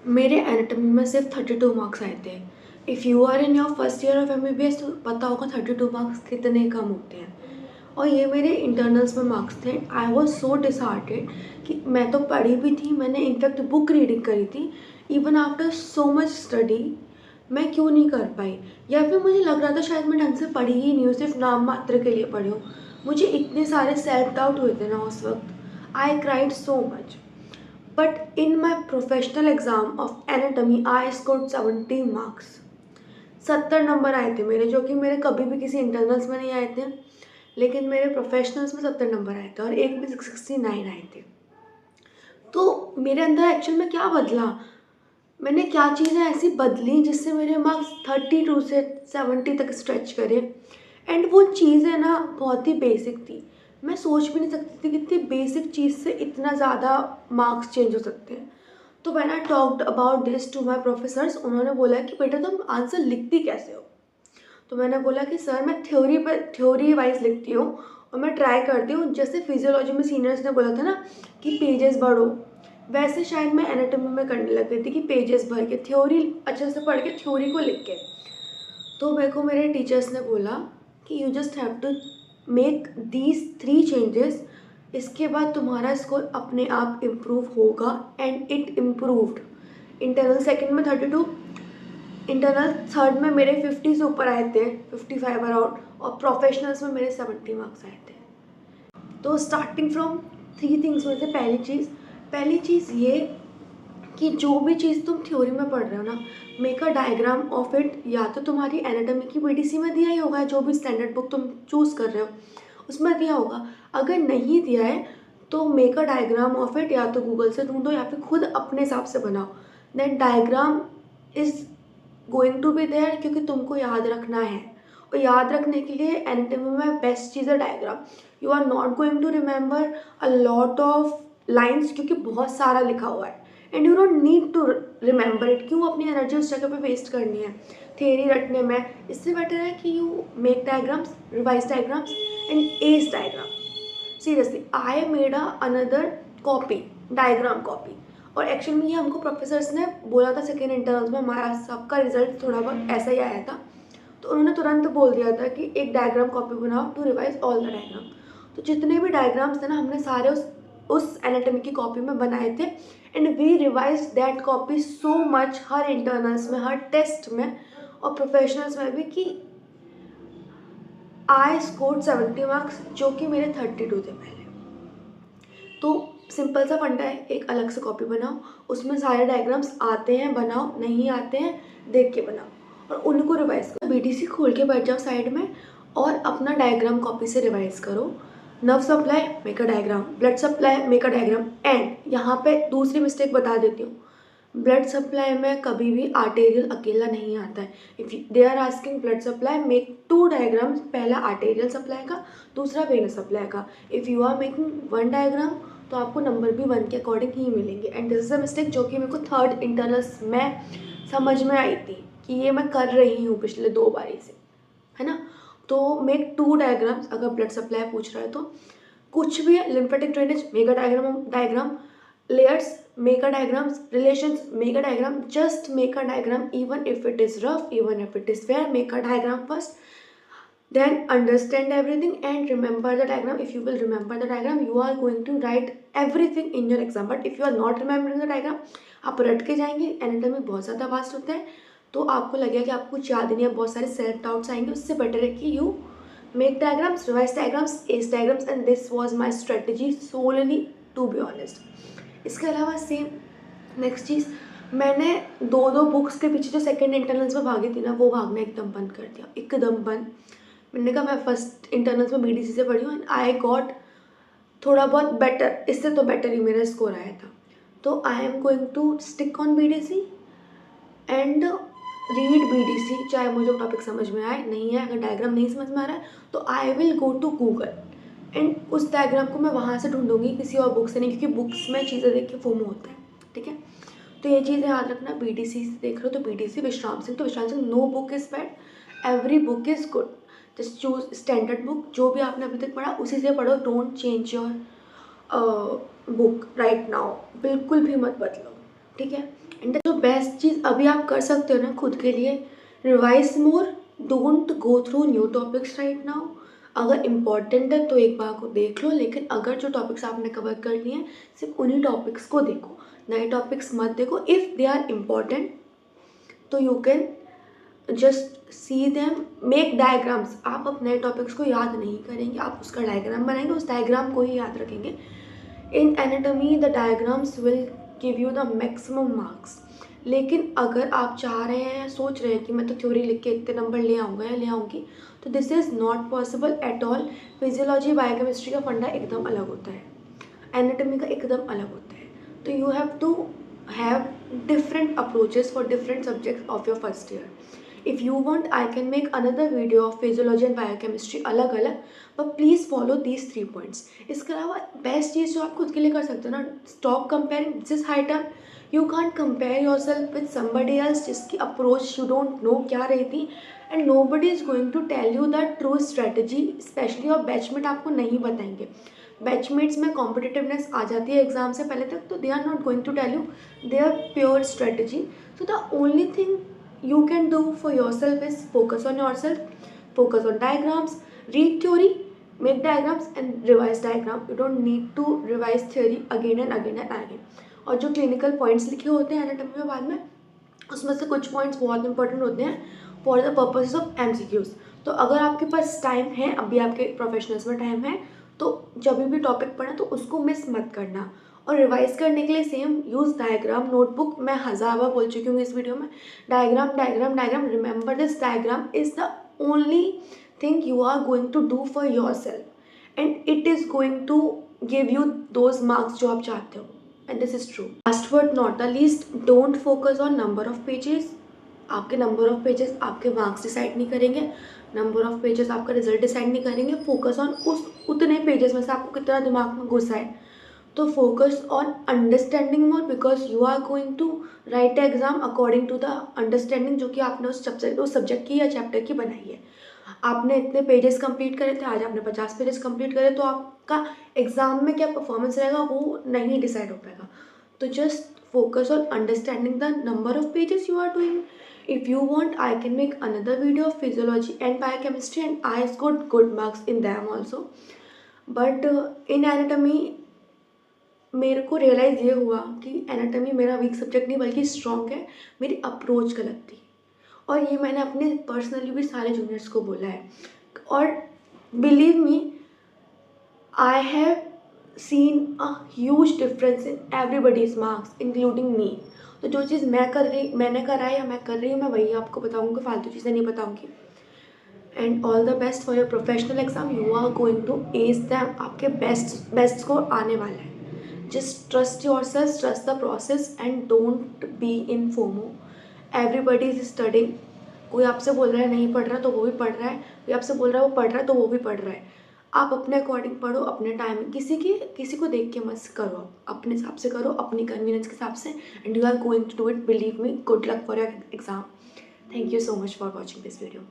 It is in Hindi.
मेरे एनाटॉमी में सिर्फ 32 मार्क्स आए थे। If you are in your first year of MBBS तो पता होगा 32 मार्क्स कितने कम होते हैं। और ये मेरे इंटरनल्स में मार्क्स थे। आई वॉज सो डिसहार्टेड कि मैं तो पढ़ी भी थी, मैंने इनफैक्ट बुक रीडिंग करी थी। Even after so much study मैं क्यों नहीं कर पाई, या फिर मुझे लग रहा था शायद मैं ढंग से पढ़ी ही नहीं हूँ, सिर्फ नाम मात्र के लिए पढ़ी हूँ। मुझे इतने सारे सेल्फ डाउट हुए थे ना उस वक्त। I cried so much. But in my professional exam of anatomy I scored 70 marks. 70 number आए थे मेरे, जो कि मेरे कभी भी किसी इंटरनल्स में नहीं आए थे, लेकिन मेरे प्रोफेशनल्स में 70 नंबर आए थे और एक में 69 आए थे। तो मेरे अंदर एक्चुअल में क्या बदला, मैंने क्या चीज़ें ऐसी बदली जिससे मेरे मार्क्स 32 से 70 तक स्ट्रेच करे। एंड वो चीज़ें ना बहुत ही बेसिक थी। मैं सोच भी नहीं सकती थी कि इतनी बेसिक चीज़ से इतना ज़्यादा मार्क्स चेंज हो सकते हैं। तो when I talked about this to my professors, उन्होंने बोला कि बेटा तुम आंसर लिखती कैसे हो। तो मैंने बोला कि सर मैं थ्योरी वाइज लिखती हूँ और मैं ट्राई करती हूँ, जैसे फिजियोलॉजी में सीनियर्स ने बोला था ना कि पेजेस बढ़ो, वैसे शायद मैं एनाटॉमी में करने लग गई थी कि पेजेस भर के थ्योरी अच्छे से पढ़ के थ्योरी को लिख के। तो मेरे को मेरे टीचर्स ने बोला कि you just have to make these 3 changes, इसके बाद तुम्हारा स्कोर अपने आप इम्प्रूव होगा। And it improved. Internal second में 32, इंटरनल थर्ड में मेरे 50 से ऊपर आए थे, 55 अराउंड, और प्रोफेशनल्स में मेरे 70 मार्क्स आए थे। तो स्टार्टिंग फ्रॉम 3 थिंग्स में से पहली चीज़ ये कि जो भी चीज़ तुम थ्योरी में पढ़ रहे हो ना, make a diagram of it. या तो तुम्हारी एनाटॉमी की पीडीसी में दिया ही होगा, जो भी स्टैंडर्ड बुक तुम चूज़ कर रहे हो उसमें दिया होगा। अगर नहीं दिया है तो make a diagram of it, या तो गूगल से ढूंढो या फिर खुद अपने हिसाब से बनाओ। That diagram is going to be there, क्योंकि तुमको याद रखना है। और याद रखने के लिए एनाटॉमी में बेस्ट चीज़ है diagram. You are not going to remember a lot of lines, क्योंकि बहुत सारा लिखा हुआ है। And you don't need to remember it. क्यों अपनी एनर्जी उस जगह पे वेस्ट करनी है थियरी रटने में। इससे बेटर है कि you make diagrams, revise diagrams and ace diagram. Seriously I made another copy, diagram copy. और एक्चुअली में ये हमको प्रोफेसर्स ने बोला था सेकेंड इंटर्नल्स में, हमारा सबका रिजल्ट थोड़ा बहुत ऐसा ही आया था। तो उन्होंने तुरंत बोल दिया था कि एक डायग्राम कॉपी बनाओ to revise all the diagram. तो जितने भी डायग्राम्स थे ना, हमने सारे उस एनाटॉमी की कॉपी में बनाए थे। And we revise that copy so much, हर इंटरनल्स में, हर टेस्ट में और प्रोफेशनल्स में भी, कि आई स्कोर्ड 70 मार्क्स, जो कि मेरे 32 थे पहले। तो सिंपल सा फंडा है, एक अलग से कॉपी बनाओ, उसमें सारे डायग्राम्स आते हैं बनाओ, नहीं आते हैं देख के बनाओ और उनको रिवाइज करो। बीटीसी खोल के बैठ जाओ साइड में और अपना डायग्राम कॉपी से रिवाइज करो। Nerve supply make a diagram, blood supply make a diagram. And यहाँ पे दूसरी मिस्टेक बता देती हूँ, ब्लड सप्लाई में कभी भी आर्टेरियल अकेला नहीं आता है। If they are asking blood supply, make 2 diagrams, पहला आर्टेरियल सप्लाई का, दूसरा वेनस सप्लाई का। If you are making 1 diagram तो आपको नंबर भी 1 के अकॉर्डिंग ही मिलेंगे। And this is a mistake जो कि मेरे को थर्ड इंटरनल्स में समझ में आई थी कि ये मैं कर रही हूँ पिछले 2 बारी से, है ना। तो मेक 2 डायग्राम्स अगर ब्लड सप्लाई पूछ रहा है तो। कुछ भी है, lymphatic drainage make a diagram, layers make a diagrams, relations make a diagram, just make a diagram, even if it is rough, even if it is fair, make a diagram first, then understand everything and remember the diagram. If you will remember the diagram, you are going to write everything in your exam. But if you are not remembering the diagram, आप रट के जाएंगे। एनाटॉमी बहुत ज़्यादा वास्ट होता है, तो आपको लगेगा कि आपको कुछ याद नहीं है, बहुत सारे सेल्फ डाउट्स आएंगे। उससे बेटर है कि you make diagrams, revise diagrams, ace diagrams. And this was my strategy solely, to be honest. इसके अलावा सेम नेक्स्ट चीज़, मैंने 2 बुक्स के पीछे जो सेकेंड इंटरनल्स में भागी थी ना, वो भागना एकदम बंद कर दिया, एकदम बंद। मैंने कहा मैं फर्स्ट इंटरनल्स में बीडीसी से पढ़ी हूँ एंड आई गॉट थोड़ा बहुत बेटर, इससे तो बेटर ही मेरा स्कोर आया था। तो I am going to stick on BDC and read BDC, चाहे मुझे टॉपिक समझ में आए नहीं है। अगर डायग्राम नहीं समझ में आ रहा है तो I will go to Google and उस डायग्राम को मैं वहाँ से ढूंढूंगी, किसी और बुक से नहीं, क्योंकि बुक्स में चीज़ें देख के फोमो होता है, ठीक है। तो ये चीज़ें याद रखना। बीडीसी देख रहे हो तो बीडीसी विश्राम सिंह, तो Vishram Singh, no book is bad, every book is good, just choose standard book, जो भी आपने अभी तक पढ़ा उसी से पढ़ो। Don't change your book right now, बिल्कुल भी मत बदलो, ठीक है। एंड जो बेस्ट चीज़ अभी आप कर सकते हो ना खुद के लिए, revise more, don't go through new topics right now. अगर इम्पॉर्टेंट है तो एक बार को देख लो, लेकिन अगर जो टॉपिक्स आपने कवर कर लिए हैं सिर्फ उन्हीं टॉपिक्स को देखो, नए टॉपिक्स मत देखो। इफ़ दे आर इम्पॉर्टेंट तो you can just see them, make diagrams. आप अपने टॉपिक्स को याद नहीं करेंगे, आप उसका डायग्राम बनाएंगे, उस डायग्राम को ही याद रखेंगे। In anatomy the diagrams will give you the maximum marks. लेकिन अगर आप चाह रहे हैं, सोच रहे हैं कि मैं तो थ्योरी लिख के इतने नंबर ले आऊँगा या ले आऊँगी, तो this is not possible at all. Physiology biochemistry का फंडा एकदम अलग होता है, एनाटॉमी का एकदम अलग होता है। तो you have to have different approaches for different subjects of your first year. If you want, I can make another video of physiology and biochemistry अलग अलग, but please follow these 3 points. इसके अलावा बेस्ट चीज़ जो आप खुद के लिए कर सकते हो ना, stop comparing. This is high time. You can't compare yourself with somebody else जिसकी approach you don't know क्या रही थी, and nobody is going to tell you the true strategy, especially your batchmate आपको नहीं बताएंगे। बैचमेट्स में कॉम्पिटिटिवनेस आ जाती है एग्जाम से पहले तक, तो they are not going to tell you their pure strategy. So the only thing you can do for yourself is focus on yourself, focus on diagrams, read theory, make diagrams and revise diagram. You don't need to revise theory again and again and again. और जो क्लिनिकल पॉइंट्स लिखे होते हैं एनाटॉमी में बाद में, उसमें से कुछ पॉइंट्स बहुत इंपॉर्टेंट होते हैं for the purposes of MCQs. तो अगर आपके पास टाइम है, अभी आपके प्रोफेशनल्स में टाइम है, तो जब भी टॉपिक पढ़ा तो उसको मिस मत करना। और रिवाइज करने के लिए सेम यूज़ डायग्राम नोटबुक। मैं 1000 बार बोल चुकी हूँ इस वीडियो में, diagram diagram diagram. Remember this, diagram is the only thing you are going to do for yourself, and it is going to give you those marks जो आप चाहते हो, and this is true. Last but not the least, don't focus on number of pages. आपके नंबर ऑफ पेजेस आपके मार्क्स डिसाइड नहीं करेंगे, नंबर ऑफ पेजेस आपका रिजल्ट डिसाइड नहीं करेंगे। फोकस ऑन उस उतने पेजेस में से आपको कितना दिमाग में घुसा है। तो focus on understanding more, because you are going to write exam according to the understanding जो कि आपने उस सब्जेक्ट की या चैप्टर की बनाई है। आपने इतने पेजेस कंप्लीट करे थे, आज आपने 50 पेजेस कंप्लीट करे, तो आपका एग्जाम में क्या परफॉर्मेंस रहेगा वो नहीं डिसाइड हो पाएगा। तो just focus on understanding the number of pages you are doing. If you want, I can make another video of physiology and biochemistry, and I scored good marks in them also. But in anatomy, मेरे को रियलाइज़ ये हुआ कि एनाटॉमी मेरा वीक सब्जेक्ट नहीं बल्कि स्ट्रॉन्ग है, मेरी अप्रोच गलत थी। और ये मैंने अपने पर्सनली भी सारे जूनियर्स को बोला है, और believe me, I have seen a huge difference in everybody's marks including me. तो जो चीज़ मैंने करा है या मैं कर रही हूँ, मैं वही आपको बताऊँगी, फालतू चीज़ें नहीं बताऊँगी। And all the best for your professional exam, you are going to ace them. आपके बेस्ट स्कोर आने वाला है। Just trust yourself, trust the process, and don't be in FOMO. Everybody is studying. कोई आपसे बोल रहा है नहीं पढ़ रहा तो वो भी पढ़ रहा है, कोई आपसे बोल रहा है वो पढ़ रहा है तो वो भी पढ़ रहा है। आप अपने अकॉर्डिंग पढ़ो, अपने टाइम, किसी को देख के मत करो, अपने हिसाब से करो, अपनी कन्वीनियंस के हिसाब से, and you are going to do it. Believe me, good luck for your exam. Thank you so much for watching this video.